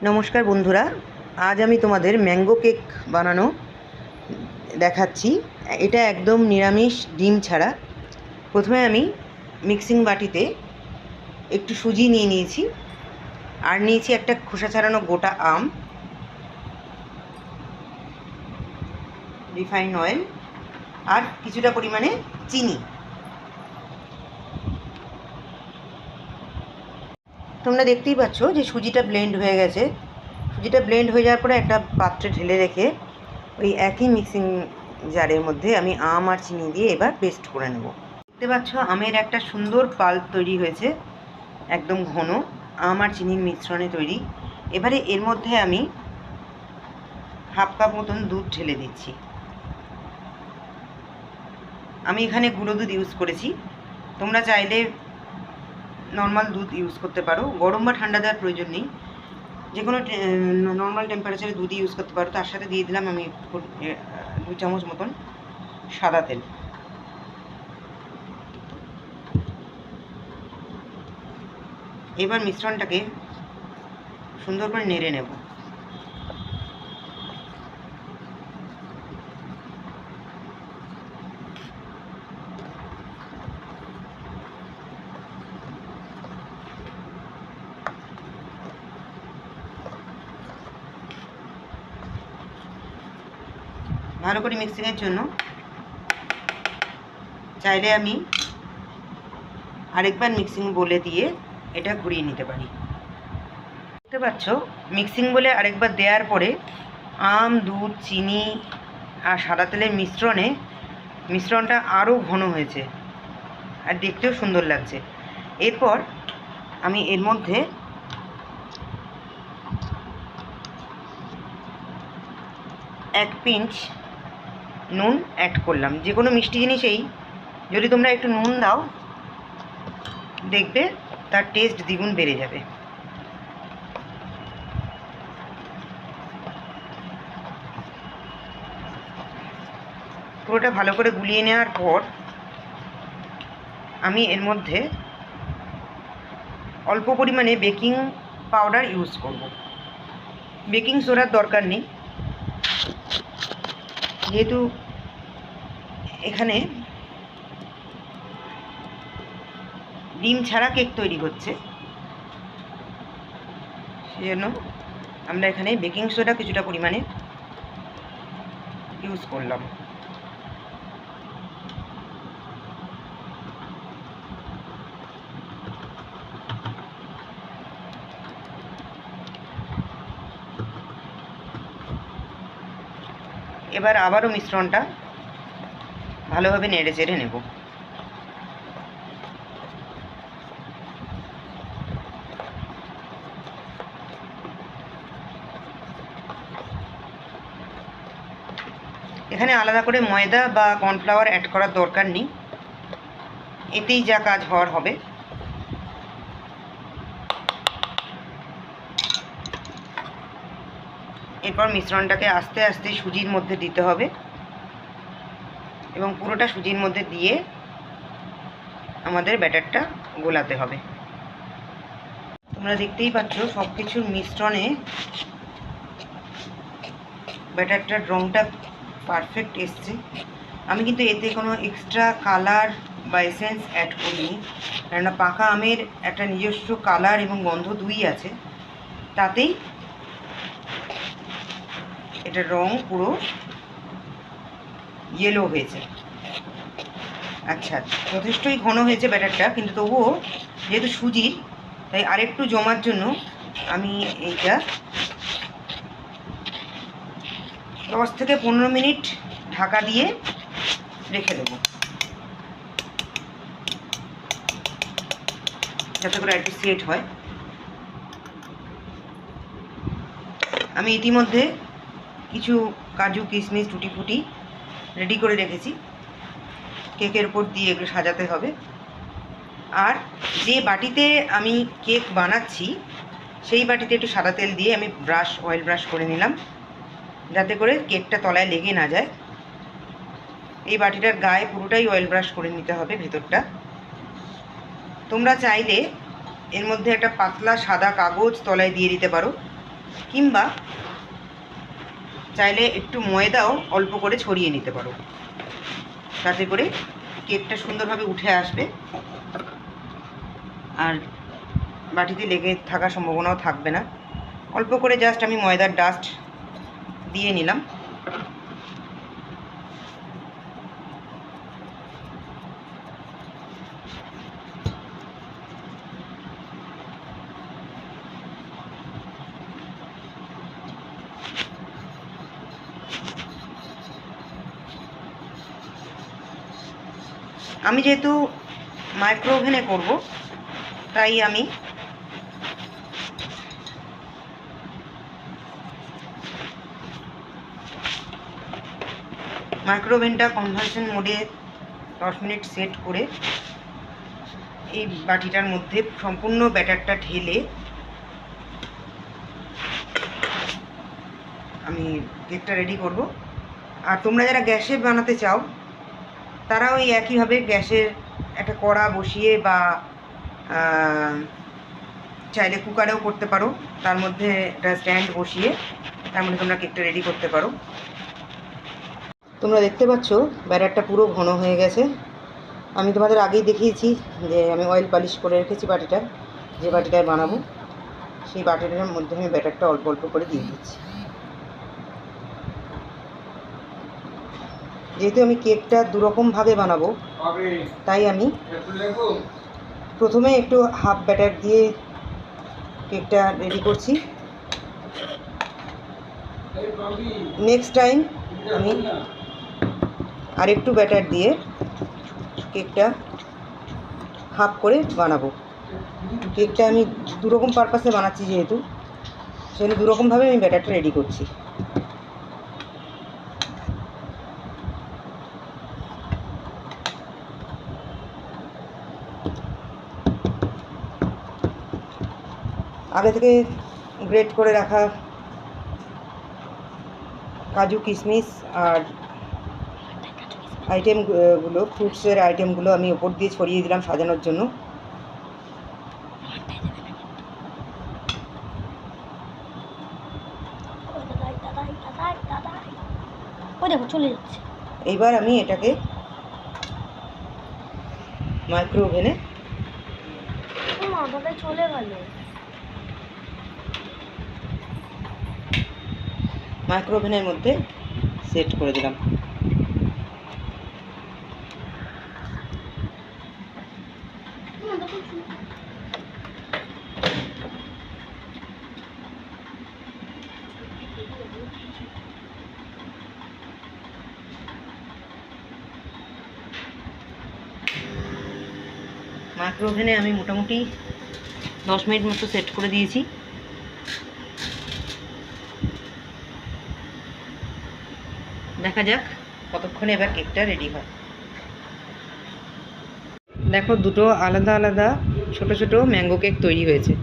নমস্কার বন্ধুরা, আজ আমি তোমাদের ম্যাঙ্গো কেক বানানো দেখাচ্ছি। এটা একদম নিরামিষ, ডিম ছাড়া। প্রথমে আমি মিক্সিং বাটিতে একটু সুজি নিয়ে নিয়েছি, আর নিয়েছি একটা খোসা ছাড়ানো গোটা আম, রিফাইন্ড অয়েল, আর কিছুটা পরিমাণে চিনি। তোমরা দেখতেই পাচ্ছ যে সুজিটা ব্লেন্ড হয়ে গেছে। সুজিটা ব্লেন্ড হয়ে যাওয়ার পরে একটা পাত্রে ঢেলে রেখে ওই একই মিক্সিং জারের মধ্যে আমি আম আর চিনি দিয়ে এবার পেস্ট করে নেব। দেখতে পাচ্ছ আমের একটা সুন্দর পাল্প তৈরি হয়েছে, একদম ঘন আম আর চিনির মিশ্রণে তৈরি। এবারে এর মধ্যে আমি হাফ কাপ মতন দুধ ঢেলে দিচ্ছি। আমি এখানে গুঁড়ো দুধ ইউজ করেছি, তোমরা চাইলে নর্মাল দুধ ইউজ করতে পারো। গরম বা ঠান্ডা দেওয়ার প্রয়োজন নেই, যে কোনো নর্মাল টেম্পারেচারে দুধ ইউজ করতে পারো। তার সাথে দিয়ে দিলাম আমি 2 চামচ মতন সাদা তেল। এবার মিশ্রণটাকে সুন্দর করে নেড়ে নেব। ভালো করে মিক্সিংয়ের জন্য চাইলে আমি আরেকবার মিক্সিং বলে দিয়ে এটা ঘুরিয়ে নিতে পারি। দেখতে পাচ্ছ মিক্সিং বলে আরেকবার দেওয়ার পরে আম, দুধ, চিনি আর সাদা তেলের মিশ্রণটা আরও ঘন হয়েছে আর দেখতেও সুন্দর লাগছে। এরপর আমি এর মধ্যে এক পিঞ্চ নুন অ্যাড করলাম। যে কোনো মিষ্টি জিনিসেই যদি তোমরা একটু নুন দাও, দেখবে তার টেস্ট দ্বিগুণ বেড়ে যাবে। পুরোটা ভালো করে গুলিয়ে নেওয়ার পর আমি এর মধ্যে অল্প পরিমাণে বেকিং পাউডার ইউজ করব। বেকিং সোডার দরকার নেই, যেহেতু এখানে ডিম ছাড়া কেক তৈরি হচ্ছে, সেজন্য আমরা এখানে বেকিং সোডা কিছুটা পরিমাণে ইউজ করলাম। এবার আবারও মিশ্রণটা ভালোভাবে নেড়ে চেড়ে নেব। এখানে আলাদা করে ময়দা বা কর্নফ্লাওয়ার অ্যাড করার দরকার নেই, এতেই যা কাজ হওয়ার হবে। এরপর মিশ্রণটাকে আস্তে আস্তে সুজির মধ্যে দিতে হবে এবং পুরোটা সুজির মধ্যে দিয়ে আমাদের ব্যাটারটা গোলাতে হবে। তোমরা দেখতেই পাচ্ছ সব কিছুর মিশ্রণে ব্যাটারটার রঙটা পারফেক্ট এসছে। আমি কিন্তু এতে কোনো এক্সট্রা কালার বা এসেন্স অ্যাড করিনি, কেননা পাকা আমের একটা নিজস্ব কালার এবং গন্ধ দুই আছে, তাতেই এটার রং পুরো ইয়েলো হয়েছে। আচ্ছা, যথেষ্টই ঘন হয়েছে ব্যাটারটা, কিন্তু তবুও যেহেতু সুজি, তাই আরেকটু জমার জন্য আমি এইটা 10 থেকে 15 মিনিট ঢাকা দিয়ে রেখে দেবো, যাতে করে একটু সেট হয়। আমি ইতিমধ্যে কিছু কাজু, কিশমিশ, টুটি ফুটি রেডি করে রেখেছি। কেকের উপর দিয়ে এগুলো সাজাতে হবে। আর যে বাটিতে আমি কেক বানাচ্ছি সেই বাটিতে একটু সাদা তেল দিয়ে আমি অয়েল ব্রাশ করে নিলাম, যাতে করে কেকটা তলায় লেগে না যায়। এই বাটিটার গায়ে পুরোটাই অয়েল ব্রাশ করে নিতে হবে, ভেতরটা। তোমরা চাইলে এর মধ্যে একটা পাতলা সাদা কাগজ তলায় দিয়ে দিতে পারো, কিংবা চাইলে একটু ময়দাও অল্প করে ছড়িয়ে নিতে পারো, তাতে করে কেকটা সুন্দরভাবে উঠে আসবে আর বাটিতে লেগে থাকার সম্ভাবনাও থাকবে না। অল্প করে জাস্ট আমি ময়দার ডাস্ট দিয়ে নিলাম। আমি যেহেতু মাইক্রো ওভেনে করব, তাই আমি মাইক্রো ওভেনটা কনভার্সন মোডে 10 মিনিট সেট করে এই বাটিটার মধ্যে সম্পূর্ণ ব্যাটারটা ঢেলে আমি কেকটা রেডি করব। আর তোমরা যারা গ্যাসে বানাতে চাও তারা ওই একইভাবে গ্যাসের একটা কড়া বসিয়ে বা চাইলে কুকারেও করতে পারো, তার মধ্যে একটা স্ট্যান্ড বসিয়ে তার মধ্যে তোমরা কেকটা রেডি করতে পারো। তোমরা দেখতে পাচ্ছ ব্যাটারটা পুরো ঘন হয়ে গেছে। আমি তোমাদের আগেই দেখিয়েছি যে আমি অয়েল পালিশ করে রেখেছি বাটিটা, যে বাটিটায় বানাবো সেই বাটিটার মধ্যে আমি ব্যাটারটা অল্প অল্প করে দিয়ে দিচ্ছি। যেহেতু আমি কেকটা দুরকমভাবে বানাবো, তাই আমি প্রথমে একটু হাফ ব্যাটার দিয়ে কেকটা রেডি করছি। নেক্সট টাইম আমি আরেকটু ব্যাটার দিয়ে কেকটা হাফ করে বানাবো। কেকটা আমি দুরকম পারপাসে বানাচ্ছি, যেহেতু সেজন্য দুরকমভাবে আমি ব্যাটারটা রেডি করছি। আগে থেকে গ্রেট করে রাখা কাজু কিশমিশ আর আইটেমগুলো, ফ্রুটসের আইটেমগুলো আমি ওপর দিয়ে ছড়িয়ে দিলাম সাজানোর জন্য। এইবার আমি এটাকে মাইক্রো ওভেনে চলে গেল মাইক্রো ওভেনের মধ্যে সেট করে দিলাম। মাইক্রো ওভেনে আমি মোটামুটি 10 মিনিট মতো সেট করে দিয়েছি। দেখা যাক কতক্ষণে এবার কেকটা রেডি হয়। দেখো দুটো আলাদা আলাদা ছোট ছোট ম্যাঙ্গো কেক তৈরি হয়েছে।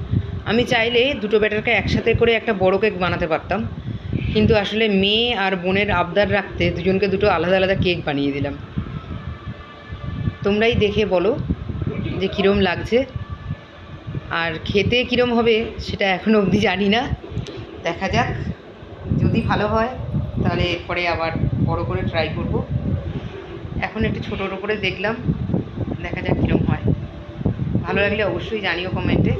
আমি চাইলে দুটো ব্যাটারকে একসাথে করে একটা বড় কেক বানাতে পারতাম, কিন্তু আসলে মেয়ে আর বোনের আবদার রাখতে দুজনকে দুটো আলাদা আলাদা কেক বানিয়ে দিলাম। তোমরাই দেখে বলো যে কীরম লাগছে, আর খেতে কীরম হবে সেটা এখনও অবধি জানি না। দেখা যাক, যদি ভালো হয় তাহলে এরপরে আবার বড় করে ট্রাই করব। এখন একটু ছোটোর করে দেখলাম, দেখা যাক কীরম হয়। ভালো লাগলে অবশ্যই জানিও কমেন্টে।